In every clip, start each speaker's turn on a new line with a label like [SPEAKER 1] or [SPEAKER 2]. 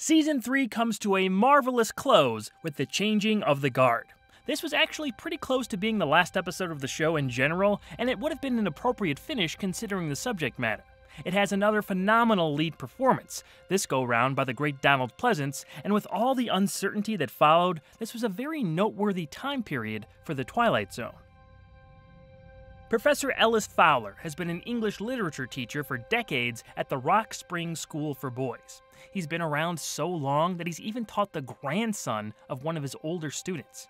[SPEAKER 1] Season 3 comes to a marvelous close with the changing of the guard. This was actually pretty close to being the last episode of the show in general, and it would have been an appropriate finish considering the subject matter. It has another phenomenal lead performance, this go-round by the great Donald Pleasence, and with all the uncertainty that followed, this was a very noteworthy time period for the Twilight Zone. Professor Ellis Fowler has been an English literature teacher for decades at the Rock Springs School for Boys. He's been around so long that he's even taught the grandson of one of his older students.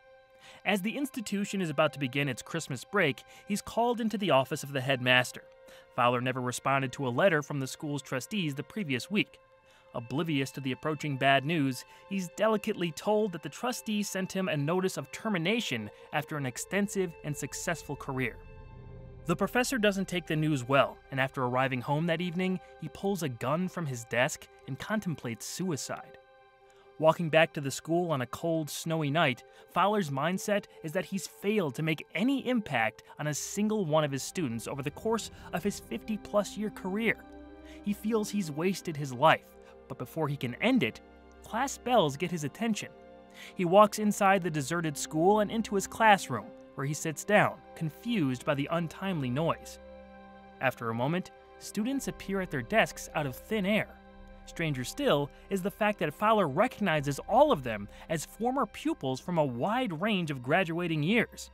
[SPEAKER 1] As the institution is about to begin its Christmas break, he's called into the office of the headmaster. Fowler never responded to a letter from the school's trustees the previous week. Oblivious to the approaching bad news, he's delicately told that the trustees sent him a notice of termination after an extensive and successful career. The professor doesn't take the news well, and after arriving home that evening, he pulls a gun from his desk and contemplates suicide. Walking back to the school on a cold, snowy night, Fowler's mindset is that he's failed to make any impact on a single one of his students over the course of his 50-plus-year career. He feels he's wasted his life, but before he can end it, class bells get his attention. He walks inside the deserted school and into his classroom, where he sits down, confused by the untimely noise. After a moment, students appear at their desks out of thin air. Stranger still is the fact that Fowler recognizes all of them as former pupils from a wide range of graduating years.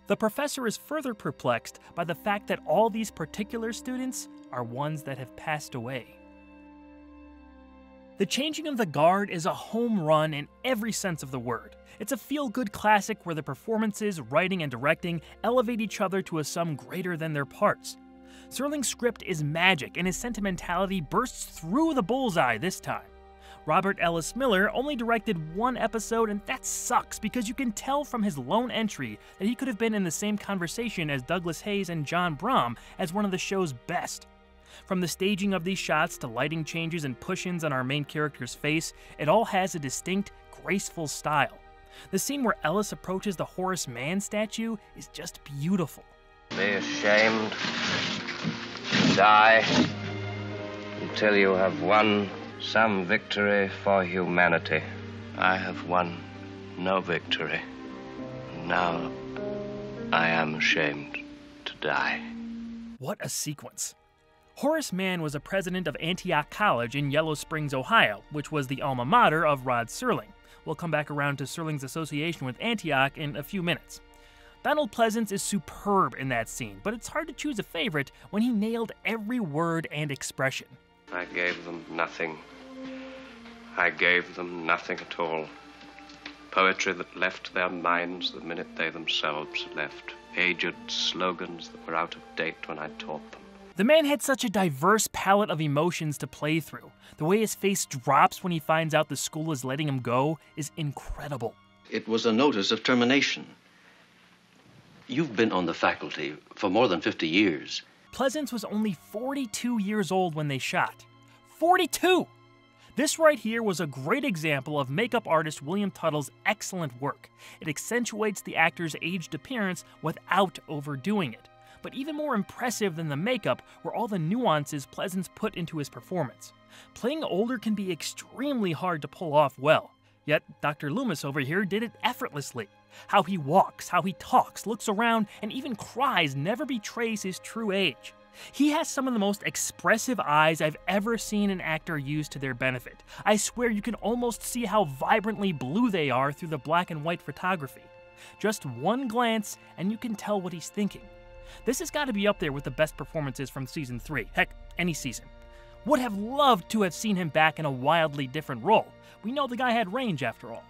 [SPEAKER 1] The professor is further perplexed by the fact that all these particular students are ones that have passed away. The Changing of the Guard is a home run in every sense of the word. It's a feel-good classic where the performances, writing, and directing elevate each other to a sum greater than their parts. Serling's script is magic, and his sentimentality bursts through the bullseye this time. Robert Ellis Miller only directed one episode, and that sucks because you can tell from his lone entry that he could have been in the same conversation as Douglas Hayes and John Brom as one of the show's best. From the staging of these shots to lighting changes and push-ins on our main character's face, it all has a distinct, graceful style. The scene where Ellis approaches the Horace Mann statue is just beautiful.
[SPEAKER 2] Be ashamed. Die until you have won some victory for humanity. I have won no victory. Now I am ashamed to die.
[SPEAKER 1] What a sequence. Horace Mann was a president of Antioch College in Yellow Springs, Ohio, which was the alma mater of Rod Serling. We'll come back around to Serling's association with Antioch in a few minutes. Donald Pleasence is superb in that scene, but it's hard to choose a favorite when he nailed every word and expression.
[SPEAKER 2] I gave them nothing. I gave them nothing at all. Poetry that left their minds the minute they themselves left. Aged slogans that were out of date when I taught them.
[SPEAKER 1] The man had such a diverse palette of emotions to play through. The way his face drops when he finds out the school is letting him go is incredible.
[SPEAKER 3] It was a notice of termination. You've been on the faculty for more than 50 years.
[SPEAKER 1] Pleasence was only 42 years old when they shot. 42! This right here was a great example of makeup artist William Tuttle's excellent work. It accentuates the actor's aged appearance without overdoing it. But even more impressive than the makeup were all the nuances Pleasence put into his performance. Playing older can be extremely hard to pull off well. Yet Dr. Loomis over here did it effortlessly. How he walks, how he talks, looks around, and even cries never betrays his true age. He has some of the most expressive eyes I've ever seen an actor use to their benefit. I swear you can almost see how vibrantly blue they are through the black and white photography. Just one glance, and you can tell what he's thinking. This has got to be up there with the best performances from Season 3, heck, any season. Would have loved to have seen him back in a wildly different role. We know the guy had range after all.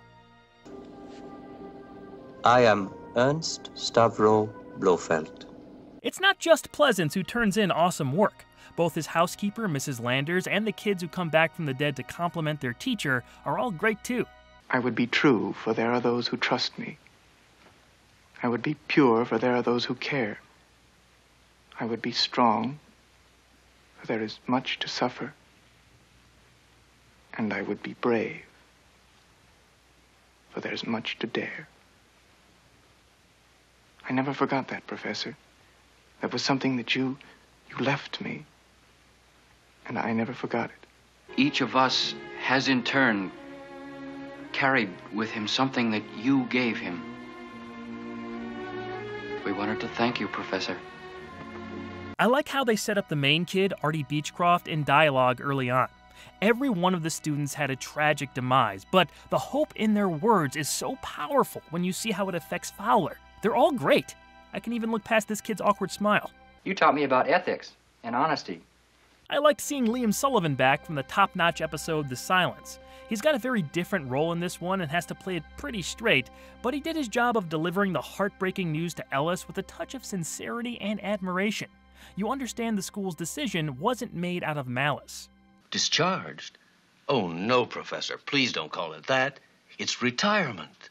[SPEAKER 4] I am Ernst Stavro Blofeld.
[SPEAKER 1] It's not just Pleasence who turns in awesome work. Both his housekeeper, Mrs. Landers, and the kids who come back from the dead to compliment their teacher are all great too.
[SPEAKER 5] I would be true, for there are those who trust me. I would be pure, for there are those who care. I would be strong, for there is much to suffer. And I would be brave, for there's much to dare. I never forgot that, Professor. That was something that you left me, and I never forgot it.
[SPEAKER 3] Each of us
[SPEAKER 6] has in turn carried with him something that you gave him. We wanted to thank you, Professor.
[SPEAKER 1] I like how they set up the main kid, Artie Beechcroft, in dialogue early on. Every one of the students had a tragic demise, but the hope in their words is so powerful when you see how it affects Fowler. They're all great. I can even look past this kid's awkward smile.
[SPEAKER 7] You taught me about ethics and honesty.
[SPEAKER 1] I liked seeing Liam Sullivan back from the top-notch episode The Silence. He's got a very different role in this one and has to play it pretty straight, but he did his job of delivering the heartbreaking news to Ellis with a touch of sincerity and admiration. You understand the school's decision wasn't made out of malice.
[SPEAKER 3] Discharged? Oh, no, Professor. Please don't call it that. It's retirement.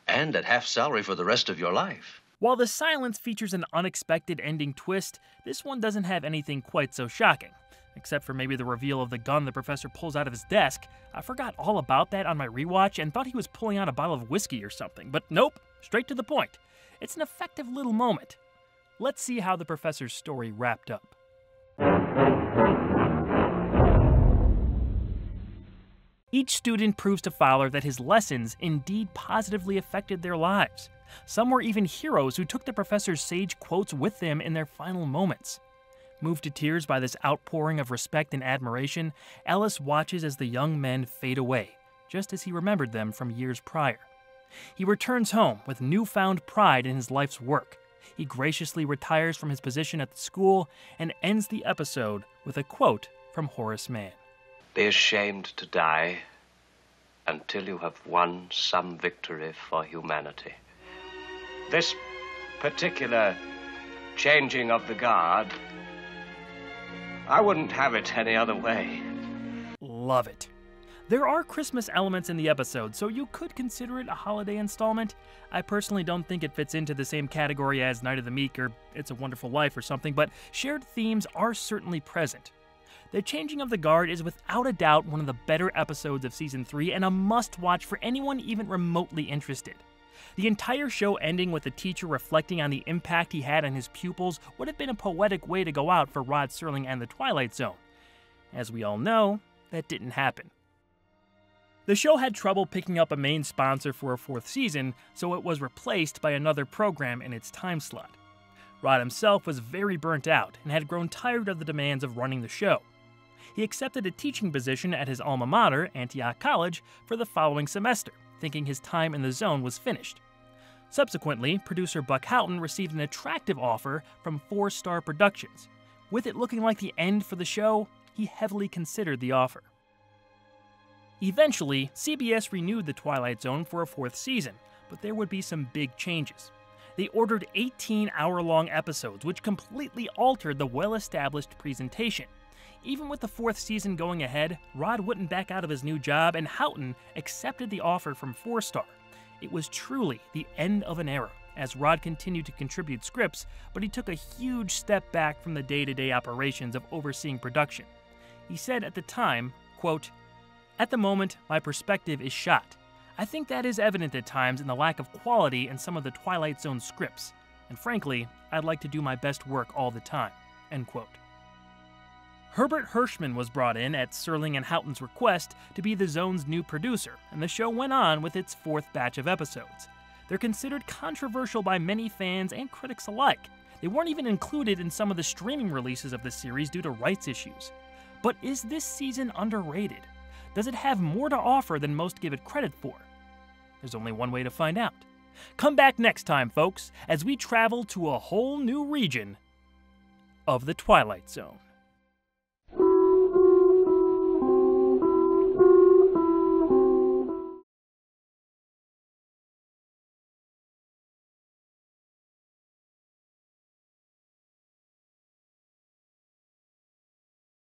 [SPEAKER 3] And at half salary for the rest of your life.
[SPEAKER 1] While The Silence features an unexpected ending twist, this one doesn't have anything quite so shocking. Except for maybe the reveal of the gun the professor pulls out of his desk. I forgot all about that on my rewatch and thought he was pulling out a bottle of whiskey or something. But nope, straight to the point. It's an effective little moment. Let's see how the professor's story wrapped up. Each student proves to Fowler that his lessons indeed positively affected their lives. Some were even heroes who took the professor's sage quotes with them in their final moments. Moved to tears by this outpouring of respect and admiration, Ellis watches as the young men fade away, just as he remembered them from years prior. He returns home with newfound pride in his life's work. He graciously retires from his position at the school and ends the episode with a quote from Horace Mann.
[SPEAKER 2] Be ashamed to die until you have won some victory for humanity. This particular changing of the guard, I wouldn't have it any other way.
[SPEAKER 1] Love it. There are Christmas elements in the episode, so you could consider it a holiday installment. I personally don't think it fits into the same category as Night of the Meek or It's a Wonderful Life or something, but shared themes are certainly present. The Changing of the Guard is without a doubt one of the better episodes of Season 3 and a must-watch for anyone even remotely interested. The entire show ending with the teacher reflecting on the impact he had on his pupils would have been a poetic way to go out for Rod Serling and the Twilight Zone. As we all know, that didn't happen. The show had trouble picking up a main sponsor for a fourth season, so it was replaced by another program in its time slot. Rod himself was very burnt out and had grown tired of the demands of running the show. He accepted a teaching position at his alma mater, Antioch College, for the following semester, thinking his time in the zone was finished. Subsequently, producer Buck Houghton received an attractive offer from 4 Star Productions. With it looking like the end for the show, he heavily considered the offer. Eventually, CBS renewed The Twilight Zone for a 4th season, but there would be some big changes. They ordered 18-hour-long episodes, which completely altered the well-established presentation. Even with the 4th season going ahead, Rod wouldn't back out of his new job, and Houghton accepted the offer from 4 Star. It was truly the end of an era, as Rod continued to contribute scripts, but he took a huge step back from the day-to-day operations of overseeing production. He said at the time, quote, "At the moment, my perspective is shot. I think that is evident at times in the lack of quality in some of the Twilight Zone scripts, and frankly, I'd like to do my best work all the time." End quote. Herbert Hirschman was brought in at Serling and Houghton's request to be the Zone's new producer, and the show went on with its 4th batch of episodes. They're considered controversial by many fans and critics alike. They weren't even included in some of the streaming releases of the series due to rights issues. But is this season underrated? Does it have more to offer than most give it credit for? There's only one way to find out. Come back next time, folks, as we travel to a whole new region of the Twilight Zone.